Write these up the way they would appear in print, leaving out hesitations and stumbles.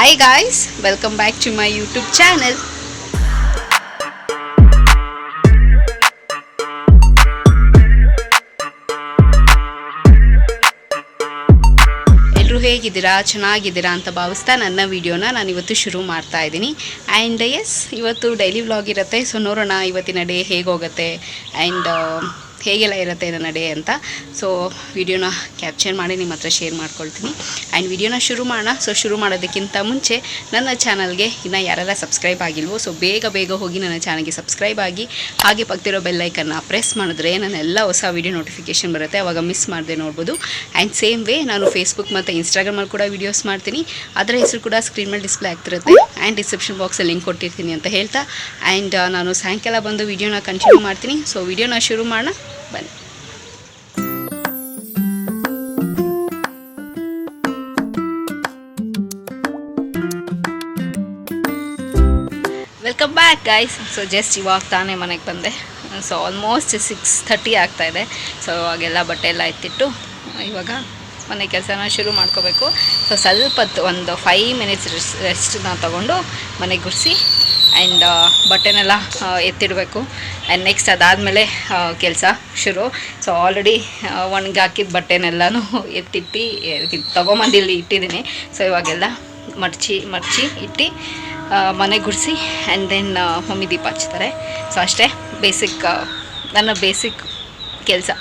Hi guys, welcome back to my YouTube channel. ಎಲ್ಲರೂ ಹೇಗಿದ್ದೀರಾ, ಚೆನ್ನಾಗಿದ್ದೀರಾ ಅಂತ ಭಾವಿಸ್ತಾ ನನ್ನ ವಿಡಿಯೋನ ನಾನು ಇವತ್ತು ಶುರು ಮಾಡ್ತಾ ಇದ್ದೀನಿ. ಆ್ಯಂಡ್ ಎಸ್, ಇವತ್ತು ಡೈಲಿ ವ್ಲಾಗ್ ಇರುತ್ತೆ. ಸೊ ನೋಡೋಣ ಇವತ್ತಿನ ಡೇ ಹೇಗೆ ಹೋಗುತ್ತೆ ಆ್ಯಂಡ್ ಹೇಗೆಲ್ಲ ಇರುತ್ತೆ ನನ್ನ ಡೇ ಅಂತ. ಸೊ ವಿಡಿಯೋನ ಕ್ಯಾಪ್ಚರ್ ಮಾಡಿ ನಿಮ್ಮ ಹತ್ರ ಶೇರ್ ಮಾಡ್ಕೊಳ್ತೀನಿ ಆ್ಯಂಡ್ ವಿಡಿಯೋನ ಶುರು ಮಾಡೋಣ. ಸೊ ಶುರು ಮಾಡೋದಕ್ಕಿಂತ ಮುಂಚೆ ನನ್ನ ಚಾನಲ್ಗೆ ಇನ್ನು ಯಾರೆಲ್ಲ ಸಬ್ಸ್ಕ್ರೈಬ್ ಆಗಿಲ್ವೋ ಸೊ ಬೇಗ ಹೋಗಿ ನನ್ನ ಚಾನಲ್ಗೆ ಸಬ್ಸ್ಕ್ರೈಬ್ ಆಗಿ, ಹಾಗೆ ಪಕ್ಕದಿರೋ ಬೆಲ್ಲೈಕನ್ನ ಪ್ರೆಸ್ ಮಾಡಿದ್ರೆ ನನ್ನ ಎಲ್ಲ ಹೊಸ ವೀಡಿಯೋ ನೋಟಿಫಿಕೇಷನ್ ಬರುತ್ತೆ, ಆವಾಗ ಮಿಸ್ ಮಾಡದೆ ನೋಡ್ಬೋದು. ಆ್ಯಂಡ್ ಸೇಮ್ ವೇ ನಾನು ಫೇಸ್ಬುಕ್ ಮತ್ತು ಇನ್ಸ್ಟಾಗ್ರಾಮಲ್ಲಿ ಕೂಡ ವೀಡಿಯೋಸ್ ಮಾಡ್ತೀನಿ, ಅದರ ಹೆಸರು ಕೂಡ ಸ್ಕ್ರೀನ್ ಮೇಲೆ ಡಿಸ್ಪ್ಲೇ ಆಗ್ತಿರುತ್ತೆ ಆ್ಯಂಡ್ ಡಿಸ್ಕ್ರಿಪ್ಷನ್ ಬಾಕ್ಸಲ್ಲಿ ಲಿಂಕ್ ಕೊಟ್ಟಿರ್ತೀನಿ ಅಂತ ಹೇಳ್ತಾ, ಆ್ಯಂಡ್ ನಾನು ಸಾಯಂಕಾಲ ಬಂದು ವೀಡಿಯೋನ ಕಂಟಿನ್ಯೂ ಮಾಡ್ತೀನಿ. ಸೊ ವೀಡಿಯೋನ ಶುರು ಮಾಡೋಣ ಬನ್ನಿ. Welcome back guys. So just ಇವಾಗ ತಾನೇ ಮನೆಗೆ ಬಂದೆ. ಸೊ ಆಲ್ಮೋಸ್ಟ್ 6:30 ಆಗ್ತಾಯಿದೆ. ಸೊ ಅವಾಗೆಲ್ಲ ಬಟ್ಟೆ ಎಲ್ಲ ಎತ್ತಿಟ್ಟು ಇವಾಗ ಮನೆ ಕೆಲಸನ ಶುರು ಮಾಡ್ಕೋಬೇಕು. ಸೊ ಸ್ವಲ್ಪ ಹೊತ್ತು ಒಂದು 5 ಮಿನಿಟ್ಸ್ ರೆಸ್ಟನ್ನ ತೊಗೊಂಡು ಮನೆಗೆ ಗುಡಿಸಿ ಆ್ಯಂಡ್ ಬಟ್ಟೆನೆಲ್ಲ ಎತ್ತಿಡಬೇಕು. ಆ್ಯಂಡ್ ನೆಕ್ಸ್ಟ್ ಅದಾದಮೇಲೆ ಕೆಲಸ ಶುರು. ಸೊ ಆಲ್ರೆಡಿ ಒಣಗಿ ಹಾಕಿದ ಬಟ್ಟೆನೆಲ್ಲನೂ ಎತ್ತಿಟ್ಟು ತೊಗೊಂಬಂದಿಲ್ಲಿ ಇಟ್ಟಿದ್ದೀನಿ. ಸೊ ಇವಾಗೆಲ್ಲ ಮಡಚಿ ಇಟ್ಟು ಮನೆ ಗುಡಿಸಿ ಆ್ಯಂಡ್ ದೆನ್ ಮಮ್ಮಿ ದೀಪ ಹಚ್ತಾರೆ. ಸೊ ಅಷ್ಟೇ ನನ್ನ ಬೇಸಿಕ್ ಕೆಲಸ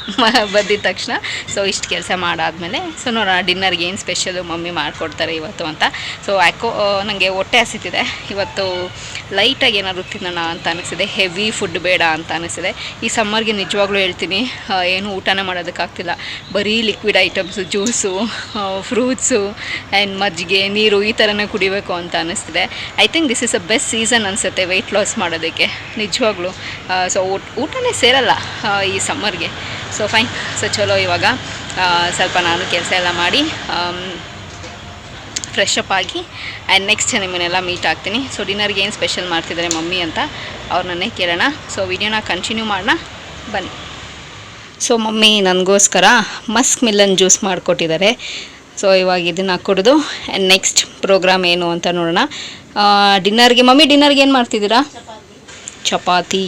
ಬಂದಿದ ತಕ್ಷಣ. ಸೊ ಇಷ್ಟು ಕೆಲಸ ಮಾಡಾದಮೇಲೆ ಸೊ ನೋಡೋಣ ಡಿನ್ನರ್ಗೆ ಏನು ಸ್ಪೆಷಲು ಮಮ್ಮಿ ಮಾಡಿಕೊಡ್ತಾರೆ ಇವತ್ತು ಅಂತ. ಸೊ ಯಾಕೋ ನನಗೆ ಹೊಟ್ಟೆ ಹಸಿತಿದೆ ಇವತ್ತು, ಲೈಟಾಗಿ ಏನಾದ್ರು ತಿನ್ನೋಣ ಅಂತ ಅನಿಸಿದೆ, ಹೆವಿ ಫುಡ್ ಬೇಡ ಅಂತ ಅನಿಸಿದೆ. ಈ ಸಮ್ಮರ್ಗೆ ನಿಜವಾಗ್ಲೂ ಹೇಳ್ತೀನಿ ಏನು ಊಟನೇ ಮಾಡೋದಕ್ಕಾಗ್ತಿಲ್ಲ, ಬರೀ liquid items, juice, fruits and ಮಜ್ಜಿಗೆ, ನೀರು ಈ ಥರನೇ ಕುಡಿಬೇಕು ಅಂತ ಅನ್ನಿಸ್ತಿದೆ. I think this is a best season ಅನಿಸುತ್ತೆ ವೆಯ್ಟ್ ಲಾಸ್ ಮಾಡೋದಕ್ಕೆ ನಿಜವಾಗ್ಲೂ. ಸೊ ಊಟನೇ ಸೇರಲ್ಲ ಈ ಸಮ್ಮರ್ಗೆ. So fine. ಸೊ ಚಲೋ ಇವಾಗ ಸ್ವಲ್ಪ ನಾನು ಕೆಲಸ ಎಲ್ಲ ಮಾಡಿ ಫ್ರೆಶ್ ಅಪ್ ಆಗಿ ಆ್ಯಂಡ್ ನೆಕ್ಸ್ಟ್ ನಿಮ್ಮನ್ನೆಲ್ಲ ಮೀಟ್ ಆಗ್ತೀನಿ. ಸೊ ಡಿನ್ನರ್ಗೆ ಏನು ಸ್ಪೆಷಲ್ ಮಾಡ್ತಿದ್ದಾರೆ ಮಮ್ಮಿ ಅಂತ ಅವ್ರನ್ನೇ ಕೇಳೋಣ. ಸೊ ವಿಡಿಯೋನ ಕಂಟಿನ್ಯೂ ಮಾಡೋಣ ಬನ್ನಿ. ಸೊ ಮಮ್ಮಿ ನನಗೋಸ್ಕರ ಮಸ್ಕ್ ಮಿಲನ್ ಜ್ಯೂಸ್ ಮಾಡಿಕೊಟ್ಟಿದ್ದಾರೆ. ಸೊ ಇವಾಗ ಇದನ್ನು ಕುಡಿದು ಆ್ಯಂಡ್ ನೆಕ್ಸ್ಟ್ ಪ್ರೋಗ್ರಾಮ್ ಏನು ಅಂತ ನೋಡೋಣ. ಡಿನ್ನರ್ಗೆ ಏನು ಮಾಡ್ತಿದ್ದೀರಾ? ಚಪಾತಿ.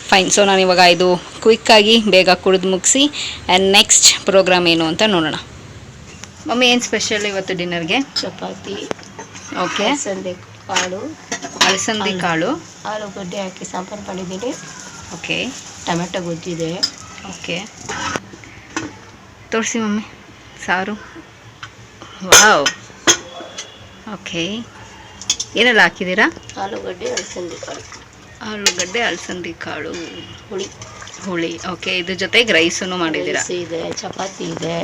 ಫೈನ್. ಸೊ ನಾನು ಇವಾಗ ಇದು ಕ್ವಿಕ್ಕಾಗಿ ಬೇಗ ಕುಡಿದು ಮುಗಿಸಿ ಆ್ಯಂಡ್ ನೆಕ್ಸ್ಟ್ ಪ್ರೋಗ್ರಾಮ್ ಏನು ಅಂತ ನೋಡೋಣ. ಮಮ್ಮಿ ಏನು ಸ್ಪೆಷಲ್ ಇವತ್ತು ಡಿನ್ನರ್ಗೆ? ಚಪಾತಿ. ಓಕೆ. ಅಲಸಂದಿ ಕಾಳು, ಆಲೂಗಡ್ಡೆ ಹಾಕಿ ಸಾಂಬಾರು ಮಾಡಿದ್ದೀನಿ. ಓಕೆ. ಟೊಮೆಟೊ ಗೊಜ್ಜಿದೆ. ಓಕೆ, ತೋರಿಸಿ ಮಮ್ಮಿ ಸಾರು. ವಾವ್. ಓಕೆ, ಏನೆಲ್ಲ ಹಾಕಿದ್ದೀರಾ? ಆಲೂಗಡ್ಡೆ ಅಲಸಂದಿ ಕಾಳು, ಹುಳಿ. ಓಕೆ, ಇದ್ರ ಜೊತೆಗೆ ರೈಸನ್ನು ಮಾಡಿದ್ದೀರಾ? ಇದೆ, ಚಪಾತಿ ಇದೆ.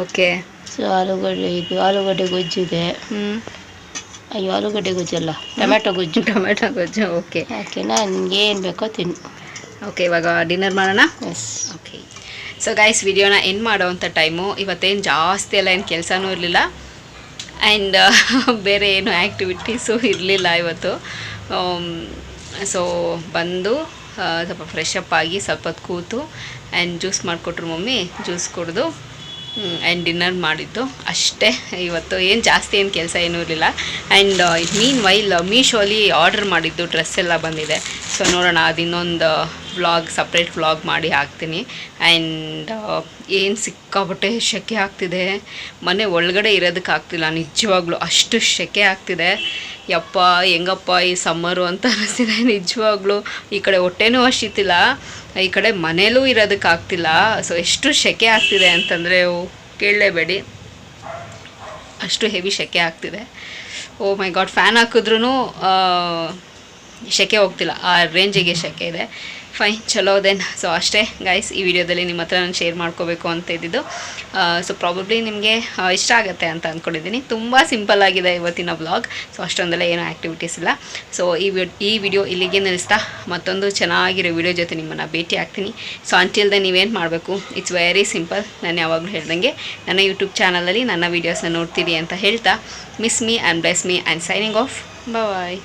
ಓಕೆ. ಸೊ ಆಲೂಗಡ್ಡೆ ಗೊಜ್ಜಿದೆ. ಅಯ್ಯೋ, ಆಲೂಗಡ್ಡೆ ಗೊಜ್ಜಲ್ಲ, ಟೊಮೆಟೊ ಗೊಜ್ಜು. ಓಕೆ. ಓಕೆನಾ, ನಿನ್ಗೆ ಏನು ಬೇಕೋ ತಿನ್ನು. ಓಕೆ, ಇವಾಗ ಡಿನ್ನರ್ ಮಾಡೋಣ. ಎಸ್. ಓಕೆ. ಸೊ ಗೈಸ್, ವಿಡಿಯೋನ ಎಂಡ್ ಮಾಡೋವಂಥ ಟೈಮು. ಇವತ್ತೇನು ಜಾಸ್ತಿ ಎಲ್ಲ ಏನು ಕೆಲಸನೂ ಇರಲಿಲ್ಲ ಆ್ಯಂಡ್ ಬೇರೆ ಏನು ಆ್ಯಕ್ಟಿವಿಟೀಸು ಇರಲಿಲ್ಲ ಇವತ್ತು. ಸೊ ಬಂದು ಸ್ವಲ್ಪ ಫ್ರೆಶ್ ಅಪ್ ಆಗಿ ಸ್ವಲ್ಪ ಹೊತ್ತು ಕೂತು ಆ್ಯಂಡ್ ಜ್ಯೂಸ್ ಮಾಡಿಕೊಟ್ರು ಮಮ್ಮಿ. ಜ್ಯೂಸ್ ಕುಡಿದು ಆ್ಯಂಡ್ ಡಿನ್ನರ್ ಮಾಡಿದ್ದು ಅಷ್ಟೇ ಇವತ್ತು. ಏನು ಜಾಸ್ತಿ ಏನು ಕೆಲಸ ಏನೂ ಇರಲಿಲ್ಲ. ಆ್ಯಂಡ್ ಮೀನ್ ವೈಲ್ ಮೀಶೋಲಿ ಆರ್ಡರ್ ಮಾಡಿದ್ದು ಡ್ರೆಸ್ ಎಲ್ಲ ಬಂದಿದೆ. ಸೊ ನೋಡೋಣ, ಅದು ಇನ್ನೊಂದು ಸಪ್ರೇಟ್ ವ್ಲಾಗ್ ಮಾಡಿ ಹಾಕ್ತೀನಿ. ಆ್ಯಂಡ್ ಏನು ಸಿಕ್ಕಾಪಟ್ಟೆ ಸೆಕೆ ಆಗ್ತಿದೆ, ಮನೆ ಒಳಗಡೆ ಇರೋದಕ್ಕಾಗ್ತಿಲ್ಲ ನಿಜವಾಗ್ಲೂ, ಅಷ್ಟು ಸೆಕೆ ಆಗ್ತಿದೆ. ಯಪ್ಪ ಹೆಂಗಪ್ಪ ಈ ಸಮ್ಮರು ಅಂತ ಅನಿಸ್ತಿದೆ ನಿಜವಾಗ್ಲೂ. ಈ ಕಡೆ ಹೊಟ್ಟೆನೂ ಅಷ್ಟಿತ್ತಿಲ್ಲ, ಈ ಕಡೆ ಮನೇಲೂ ಇರೋದಕ್ಕಾಗ್ತಿಲ್ಲ. ಸೊ ಎಷ್ಟು ಸೆಕೆ ಆಗ್ತಿದೆ ಅಂತಂದರೆ ಕೇಳಲೇಬೇಡಿ, ಅಷ್ಟು ಹೆವಿ ಸೆಕೆ ಆಗ್ತಿದೆ. ಓ ಮೈ ಗಾಡ್, ಫ್ಯಾನ್ ಹಾಕಿದ್ರೂ ಸೆಕೆ ಹೋಗ್ತಿಲ್ಲ, ಆ ರೇಂಜಿಗೆ ಸೆಕೆ ಇದೆ. ಫೈನ್, ಚಲೋ ದೆನ್. ಸೊ ಅಷ್ಟೇ ಗೈಸ್, ಈ ವಿಡಿಯೋದಲ್ಲಿ ನಿಮ್ಮ ಹತ್ರ ನಾನು ಶೇರ್ ಮಾಡ್ಕೋಬೇಕು ಅಂತ ಇದ್ದಿದ್ದು. ಸೊ ಪ್ರಾಬಬ್ಲಿ ನಿಮಗೆ ಇಷ್ಟ ಆಗುತ್ತೆ ಅಂತ ಅಂದ್ಕೊಂಡಿದ್ದೀನಿ. ತುಂಬ ಸಿಂಪಲ್ ಆಗಿದೆ ಇವತ್ತಿನ ವ್ಲಾಗ್. ಸೊ ಅಷ್ಟೊಂದೆಲ್ಲ ಏನೂ ಆ್ಯಕ್ಟಿವಿಟೀಸ್ ಇಲ್ಲ. ಸೊ ಈ ವಿಡಿಯೋ ಇಲ್ಲಿಗೆ ನಿಲ್ಲಿಸ್ತಾ ಮತ್ತೊಂದು ಚೆನ್ನಾಗಿರೋ ವಿಡಿಯೋ ಜೊತೆ ನಿಮ್ಮನ್ನು ಭೇಟಿ ಆಗ್ತೀನಿ. ಸೊ ಅಂಟಿಲ್ ದೆನ್ ನೀವೇನು ಮಾಡಬೇಕು, ಇಟ್ಸ್ ವೆರಿ ಸಿಂಪಲ್. ನಾನು ಯಾವಾಗಲೂ ಹೇಳ್ದಂಗೆ ನನ್ನ ಯೂಟ್ಯೂಬ್ ಚಾನಲಲ್ಲಿ ನನ್ನ ವೀಡಿಯೋಸ್ನ ನೋಡ್ತೀರಿ ಅಂತ ಹೇಳ್ತಾ, miss me and bless me and signing off. Bye.